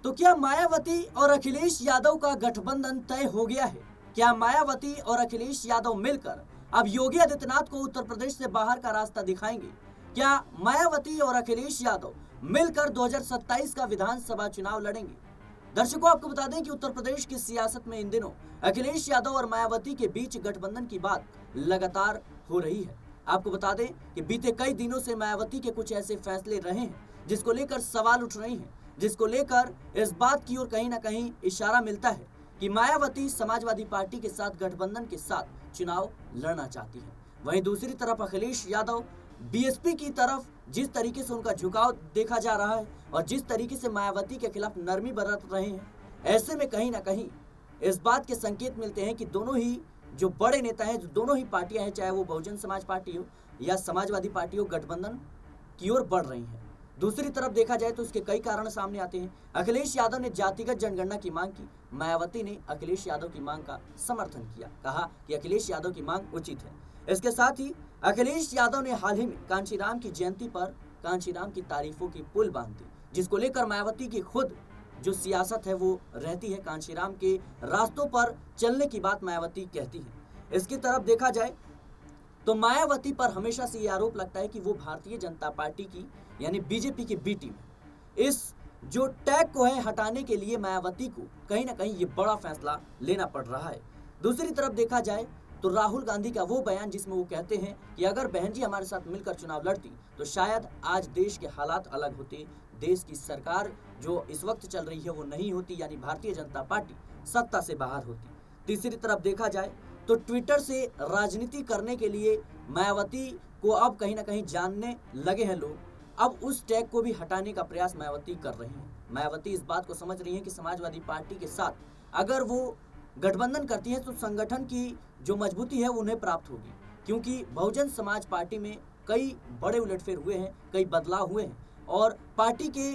तो क्या मायावती और अखिलेश यादव का गठबंधन तय हो गया है? क्या मायावती और अखिलेश यादव मिलकर अब योगी आदित्यनाथ को उत्तर प्रदेश से बाहर का रास्ता दिखाएंगे? क्या मायावती और अखिलेश यादव मिलकर 2027 का विधानसभा चुनाव लड़ेंगे? दर्शकों, आपको बता दें कि उत्तर प्रदेश की सियासत में इन दिनों अखिलेश यादव और मायावती के बीच गठबंधन की बात लगातार हो रही है। आपको बता दें कि बीते कई दिनों से मायावती के कुछ ऐसे फैसले रहे हैं जिसको लेकर सवाल उठ रहे हैं, जिसको लेकर इस बात की ओर कहीं ना कहीं इशारा मिलता है कि मायावती समाजवादी पार्टी के साथ गठबंधन के साथ चुनाव लड़ना चाहती है। वहीं दूसरी तरफ अखिलेश यादव बीएसपी की तरफ जिस तरीके से उनका झुकाव देखा जा रहा है और जिस तरीके से मायावती के खिलाफ नरमी बरत रहे हैं, ऐसे में कहीं ना कहीं इस बात के संकेत मिलते हैं कि दोनों ही जो बड़े नेता हैं, जो दोनों ही पार्टियां हैं, चाहे वो बहुजन समाज पार्टी हो या समाजवादी पार्टी हो, गठबंधन की ओर बढ़ रही हैं। दूसरी तरफ देखा जाए तो उसके कई कारण सामने आते हैं। अखिलेश यादव ने जातिगत जनगणना की मांग की, मायावती ने अखिलेश यादव की मांग का समर्थन किया, कहा कि अखिलेश यादव की मांग उचित है। इसके साथ ही अखिलेश यादव ने हाल ही में कांशीराम की जयंती पर कांशीराम की तारीफों की पुल बांध दी, जिसको लेकर मायावती की खुद जो सियासत है वो रहती है, कांशीराम के रास्तों पर चलने की बात मायावती कहती है। इसकी तरफ देखा जाए तो मायावती पर हमेशा से ये आरोप लगता है कि वो भारतीय जनता पार्टी की यानी बीजेपी की बी टीम है। इस जो टैग को है हटाने के लिए मायावती को कहीं ना कहीं ये बड़ा फैसला लेना पड़ रहा है। दूसरी तरफ देखा जाए तो राहुल गांधी का वो बयान जिसमें वो कहते हैं कि अगर बहन जी हमारे साथ मिलकर चुनाव लड़ती तो शायद आज देश के हालात अलग होते, देश की सरकार जो इस वक्त चल रही है वो नहीं होती, यानी भारतीय जनता पार्टी सत्ता से बाहर होती। तीसरी तरफ देखा जाए तो ट्विटर से राजनीति करने के लिए मायावती को अब कहीं ना कहीं जानने लगे हैं लोग। अब उस टैग को भी हटाने का प्रयास मायावती कर रही हैं। मायावती इस बात को समझ रही हैं कि समाजवादी पार्टी के साथ अगर वो गठबंधन करती है तो संगठन की जो मजबूती है वो उन्हें प्राप्त होगी, क्योंकि बहुजन समाज पार्टी में कई बड़े उलटफेर हुए हैं, कई बदलाव हुए हैं और पार्टी के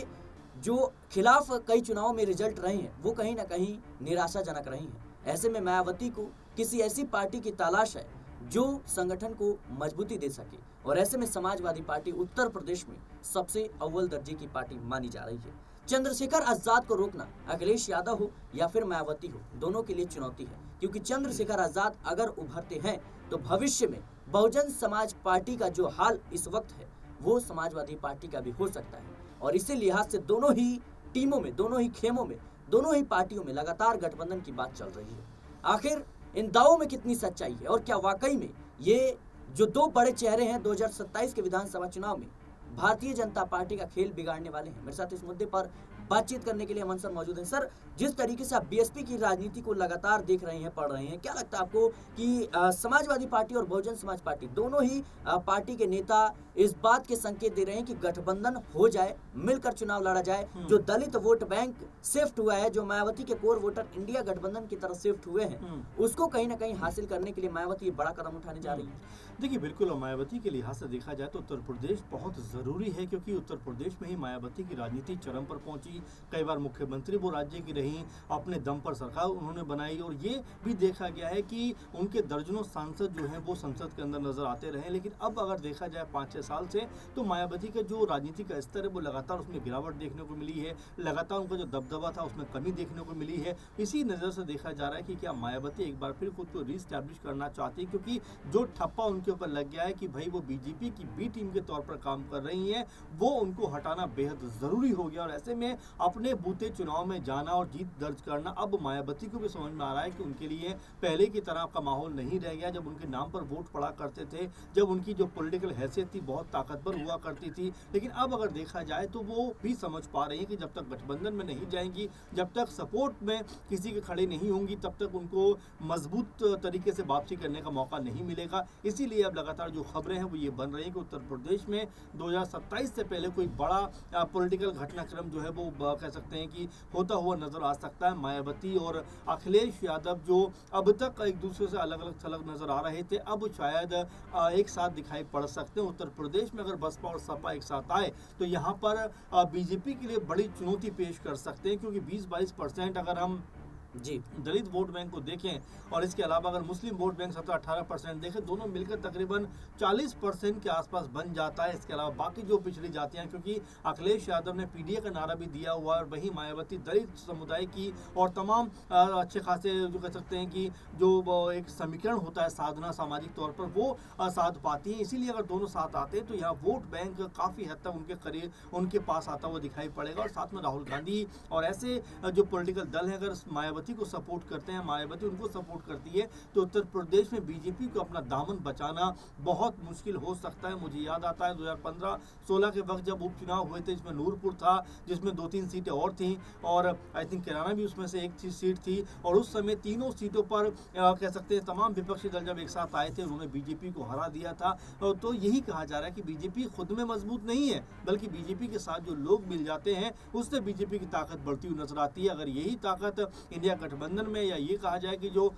जो खिलाफ कई चुनावों में रिजल्ट रहे हैं वो कहीं ना कहीं निराशाजनक रही हैं। ऐसे में मायावती को किसी ऐसी पार्टी की तलाश है जो संगठन को मजबूती दे सके और ऐसे में समाजवादी पार्टी उत्तर प्रदेश में सबसे अव्वल दर्जे की पार्टी मानी जा रही है। चंद्रशेखर आजाद को रोकना अखिलेश यादव हो या फिर मायावती हो, दोनों के लिए चुनौती है, क्योंकि चंद्रशेखर आजाद अगर उभरते हैं तो भविष्य में बहुजन समाज पार्टी का जो हाल इस वक्त है वो समाजवादी पार्टी का भी हो सकता है। और इसी लिहाज से दोनों ही टीमों में, दोनों ही खेमों में, दोनों ही पार्टियों में लगातार गठबंधन की बात चल रही है। आखिर इन दावों में कितनी सच्चाई है और क्या वाकई में ये जो दो बड़े चेहरे हैं 2027 के विधानसभा चुनाव में भारतीय जनता पार्टी का खेल बिगाड़ने वाले हैं? मेरे साथ इस मुद्दे पर बातचीत करने के लिए अमन सर मौजूद हैं। सर, जिस तरीके से आप बीएसपी की राजनीति को लगातार देख रहे हैं, पढ़ रहे हैं, क्या लगता है आपको कि समाजवादी पार्टी और बहुजन समाज पार्टी दोनों ही पार्टी के नेता इस बात के संकेत दे रहे हैं कि गठबंधन हो जाए, मिलकर चुनाव लड़ा जाए, जो दलित वोट बैंक शिफ्ट हुआ है, जो मायावती के कोर वोटर इंडिया गठबंधन की तरफ शिफ्ट हुए हैं, उसको कहीं ना कहीं हासिल करने के लिए मायावती ये बड़ा कदम उठाने जा रही है? देखिए, बिल्कुल मायावती के लिहाज से देखा जाए तो उत्तर प्रदेश बहुत ज़रूरी है, क्योंकि उत्तर प्रदेश में ही मायावती की राजनीति चरम पर पहुंची। कई बार मुख्यमंत्री वो राज्य की रही, अपने दम पर सरकार उन्होंने बनाई और ये भी देखा गया है कि उनके दर्जनों सांसद जो हैं वो संसद के अंदर नजर आते रहे। लेकिन अब अगर देखा जाए 5-6 साल से तो मायावती का जो राजनीति का स्तर है वो लगातार उसमें गिरावट देखने को मिली है, लगातार उनका जो दबदबा था उसमें कमी देखने को मिली है। इसी नज़र से देखा जा रहा है कि क्या मायावती एक बार फिर खुद को रीस्टैब्लिश करना चाहती है, क्योंकि जो ठप्पा उनके ऊपर लग गया है कि भाई वो बीजेपी की बी टीम के तौर पर काम कर रही हैं, वो उनको हटाना बेहद ज़रूरी हो गया। और ऐसे में अपने बूते चुनाव में जाना और जीत दर्ज करना अब मायावती को भी समझ में आ रहा है कि उनके लिए पहले की तरह का माहौल नहीं रह गया। जब उनके नाम पर वोट पड़ा करते थे, जब उनकी जो पॉलिटिकल हैसियत थी बहुत ताकतवर हुआ करती थी, लेकिन अब अगर देखा जाए तो वो भी समझ पा रही है कि जब तक गठबंधन में नहीं जाएंगी, जब तक सपोर्ट में किसी के खड़े नहीं होंगी, तब तक उनको मजबूत तरीके से वापसी करने का मौका नहीं मिलेगा। इसीलिए अब लगातार जो खबरें हैं वो ये बन रही हैं कि उत्तर प्रदेश में 2027 से पहले कोई बड़ा पॉलिटिकल घटनाक्रम जो है वो कह सकते हैं कि होता हुआ नजर आ सकता है। मायावती और अखिलेश यादव जो अब तक एक दूसरे से अलग अलग थलग नजर आ रहे थे, अब शायद एक साथ दिखाई पड़ सकते हैं। उत्तर प्रदेश में अगर बसपा और सपा एक साथ आए तो यहाँ पर बीजेपी के लिए बड़ी चुनौती पेश कर सकते हैं, क्योंकि 20-22% अगर हम जी दलित वोट बैंक को देखें और इसके अलावा अगर मुस्लिम वोट बैंक 17-18% देखें, दोनों मिलकर तकरीबन 40% के आसपास बन जाता है। इसके अलावा बाकी जो पिछड़ी जातियां, क्योंकि अखिलेश यादव ने पीडीए का नारा भी दिया हुआ है और वही मायावती दलित समुदाय की और तमाम अच्छे खासे जो कह सकते हैं कि जो एक समीकरण होता है साधना सामाजिक तौर पर, वो साध पाती हैं। इसीलिए अगर दोनों साथ आते हैं तो यहाँ वोट बैंक काफ़ी हद तक उनके करीब उनके पास आता हुआ दिखाई पड़ेगा। और साथ में राहुल गांधी और ऐसे जो पॉलिटिकल दल हैं अगर मायावती को सपोर्ट करते हैं, मायावती उनको सपोर्ट करती है, तो उत्तर प्रदेश में बीजेपी को अपना दामन बचाना बहुत मुश्किल हो सकता है। मुझे याद आता है 2015-16 के वक्त जब उपचुनाव हुए थे, इसमें नूरपुर था जिसमें 2-3 सीटें और थीं और आई थिंक कैराना भी उसमें से एक सीट थी। और उस समय तीनों सीटों पर कह सकते हैं तमाम विपक्षी दल जब एक साथ आए थे उन्होंने बीजेपी को हरा दिया था। तो यही कहा जा रहा है कि बीजेपी खुद में मजबूत नहीं है, बल्कि बीजेपी के साथ जो लोग मिल जाते हैं उससे बीजेपी की ताकत बढ़ती हुई नजर आती है। अगर यही ताकत इंडिया गठबंधन में, या ये कहा जाए कि जो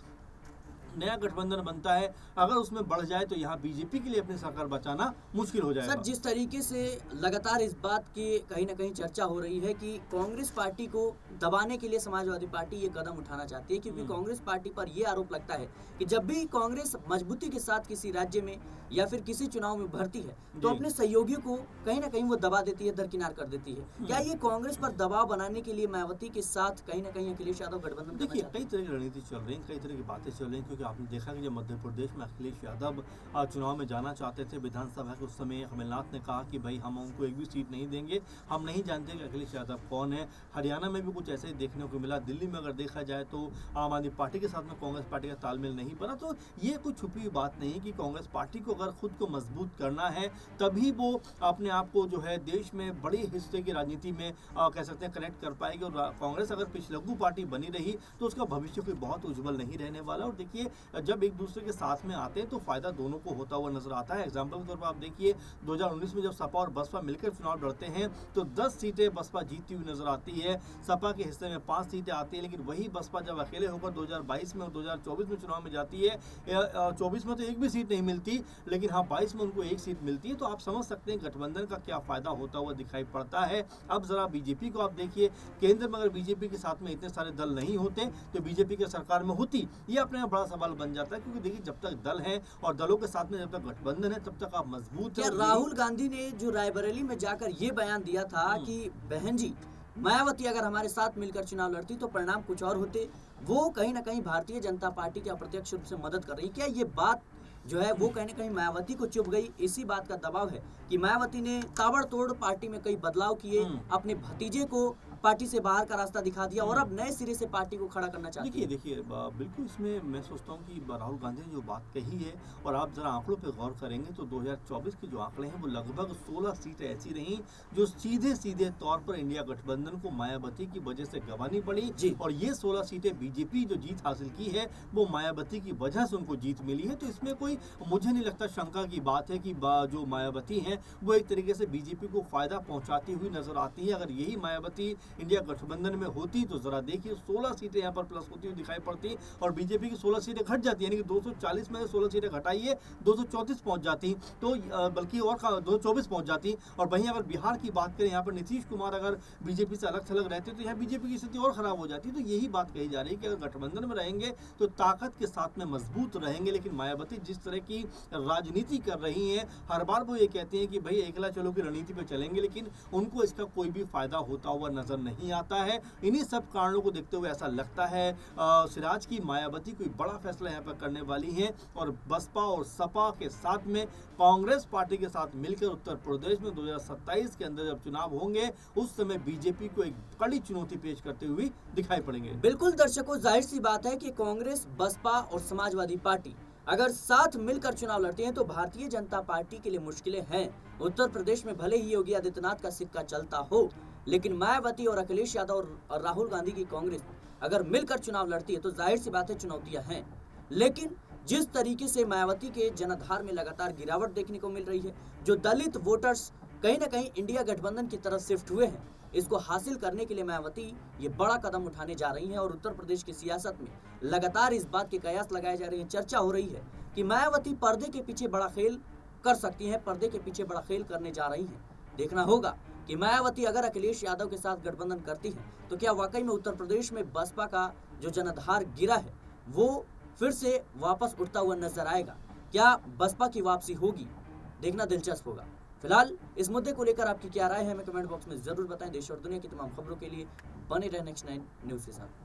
नया गठबंधन बनता है, अगर उसमें बढ़ जाए तो यहाँ बीजेपी के लिए अपनी सरकार बचाना मुश्किल हो जाएगा। सर, जिस तरीके से लगातार इस बात की कहीं ना कहीं चर्चा हो रही है कि कांग्रेस पार्टी को दबाने के लिए समाजवादी पार्टी ये कदम उठाना चाहती है, क्योंकि कांग्रेस पार्टी पर यह आरोप लगता है कि जब भी कांग्रेस मजबूती के साथ किसी राज्य में या फिर किसी चुनाव में भरती है तो अपने सहयोगियों को कहीं ना कहीं वो दबा देती है, दरकिनार कर देती है। क्या ये कांग्रेस पर दबाव बनाने के लिए मायावती के साथ कहीं ना कहीं अखिलेश यादव गठबंधन? देखिए, कई तरह की रणनीति चल रही है, कई तरह की बातें चल रही हैं, क्योंकि आपने देखा कि जब मध्य प्रदेश में अखिलेश यादव चुनाव में जाना चाहते थे विधानसभा के, उस समय कमलनाथ ने कहा कि भाई हम उनको एक भी सीट नहीं देंगे, हम नहीं जानते कि अखिलेश यादव कौन है। हरियाणा में भी कुछ ऐसे ही देखने को मिला। दिल्ली में अगर देखा जाए तो आम आदमी पार्टी के साथ में कांग्रेस पार्टी का तालमेल नहीं बना। तो ये कोई छुपी हुई बात नहीं कि कांग्रेस पार्टी को अगर खुद को मजबूत करना है तभी वो अपने आप को जो है देश में बड़ी हिस्से की राजनीति में कह सकते हैं कनेक्ट कर पाएगी। और कांग्रेस अगर पिछलग्गू पार्टी बनी रही तो उसका भविष्य कोई बहुत उज्जवल नहीं रहने वाला। और देखिए, जब एक दूसरे के साथ में आते हैं तो फायदा दोनों को होता हुआ नजर आता है। एग्जाम्पल के तौर पर आप देखिए 2019 में जब सपा और बसपा मिलकर चुनाव लड़ते हैं तो 10 सीटें बसपा जीतती हुई नजर आती है, सपा के हिस्से में 5 सीटें आती है। लेकिन वही बसपा जब अकेले होकर 2022 में और 2024 में चुनाव में जाती है, 24 में तो एक भी सीट नहीं मिलती, लेकिन हाँ 22 में उनको एक सीट मिलती है। तो आप समझ सकते हैं गठबंधन का क्या फायदा होता हुआ दिखाई पड़ता है। अब जरा बीजेपी को आप देखिए, केंद्र में अगर बीजेपी के साथ में इतने सारे दल नहीं होते तो बीजेपी की सरकार में होती, ये अपने यहाँ बड़ा सवाल बन जाता है। क्योंकि देखिए, जब तक दल है और दलों के साथ में जब तक गठबंधन है तब तक आप मजबूत क्या हैं। राहुल गांधी ने जो रायबरेली में जाकर ये बयान दिया था कि बहन जी मायावती अगर हमारे साथ मिलकर चुनाव लड़ती तो परिणाम कुछ और होते, वो कहीं ना कहीं भारतीय जनता पार्टी की अप्रत्यक्ष रूप से मदद कर रही है? क्या ये बात जो है वो कहीं ना कहीं मायावती को चुभ गई? इसी बात का दबाव है कि मायावती ने ताबड़तोड़ पार्टी में कई बदलाव किए, अपने भतीजे को पार्टी से बाहर का रास्ता दिखा दिया और अब नए सिरे से पार्टी को खड़ा करना चाहती है। देखिए बिल्कुल, इसमें मैं सोचता हूँ कि राहुल गांधी ने जो बात कही है, और आप जरा आंकड़ों पे गौर करेंगे तो 2024 के जो आंकड़े हैं वो लगभग 16 सीटें ऐसी रहीं जो सीधे तौर पर इंडिया गठबंधन को मायावती की वजह से गंवानी पड़ी। और ये 16 सीटें बीजेपी जो जीत हासिल की है वो मायावती की वजह से उनको जीत मिली है। तो इसमें कोई मुझे नहीं लगता शंका की बात है कि जो मायावती है वो एक तरीके से बीजेपी को फायदा पहुंचाती हुई नजर आती है। अगर यही मायावती इंडिया गठबंधन में होती तो जरा देखिए 16 सीटें यहाँ पर प्लस होती हुई दिखाई पड़ती और बीजेपी की 16 सीटें घट जाती, यानी कि 240 में 16 सीटें घटाइए 234 पहुंच जाती, तो बल्कि और 224 पहुंच जाती। और वहीं अगर बिहार की बात करें, यहाँ पर नीतीश कुमार अगर बीजेपी से अलग थलग रहते तो यहाँ बीजेपी की स्थिति और खराब हो जाती। तो यही बात कही जा रही है कि अगर गठबंधन में रहेंगे तो ताकत के साथ में मजबूत रहेंगे। लेकिन मायावती जिस तरह की राजनीति कर रही है, हर बार वो ये कहती है कि भाई एकला चलो की रणनीति पे चलेंगे, लेकिन उनको इसका कोई भी फायदा होता हुआ नजर नहीं आता है। इन्हीं सब कारणों को देखते हुए ऐसा लगता है सिराज की मायावती कोई बड़ा फैसला यहाँ पर करने वाली है और बसपा और सपा के साथ में कांग्रेस पार्टी के साथ मिलकर उत्तर प्रदेश में 2027 के अंदर जब चुनाव होंगे उस समय बीजेपी को एक कड़ी चुनौती पेश करते हुए दिखाई पड़ेंगे। बिल्कुल दर्शकों, जाहिर सी बात है कि कांग्रेस, बसपा और समाजवादी पार्टी अगर साथ मिलकर चुनाव लड़ते हैं तो भारतीय जनता पार्टी के लिए मुश्किलें हैं। उत्तर प्रदेश में भले ही योगी आदित्यनाथ का सिक्का चलता हो, लेकिन मायावती और अखिलेश यादव और राहुल गांधी की कांग्रेस अगर मिलकर चुनाव लड़ती है तो जाहिर सी बात है चुनौतियां हैं। लेकिन जिस तरीके से मायावती के जनाधार में लगातार गिरावट देखने को मिल रही है, जो दलित वोटर्स कहीं ना कहीं इंडिया गठबंधन की तरफ शिफ्ट हुए हैं, इसको हासिल करने के लिए मायावती ये बड़ा कदम उठाने जा रही हैं। और उत्तर प्रदेश की सियासत में लगातार इस बात के कयास लगाए जा रहे हैं, चर्चा हो रही है कि मायावती पर्दे के पीछे बड़ा खेल कर सकती हैं, पर्दे के पीछे बड़ा खेल करने जा रही हैं। देखना होगा कि मायावती अगर अखिलेश यादव के साथ गठबंधन करती है तो क्या वाकई में उत्तर प्रदेश में बसपा का जो जनाधार गिरा है वो फिर से वापस उठता हुआ नजर आएगा? क्या बसपा की वापसी होगी? देखना दिलचस्प होगा। फिलहाल इस मुद्दे को लेकर आपकी क्या राय है हमें कमेंट बॉक्स में जरूर बताएं। देश और दुनिया की तमाम खबरों के लिए बने रहे नेक्स्ट 9 न्यूज के साथ।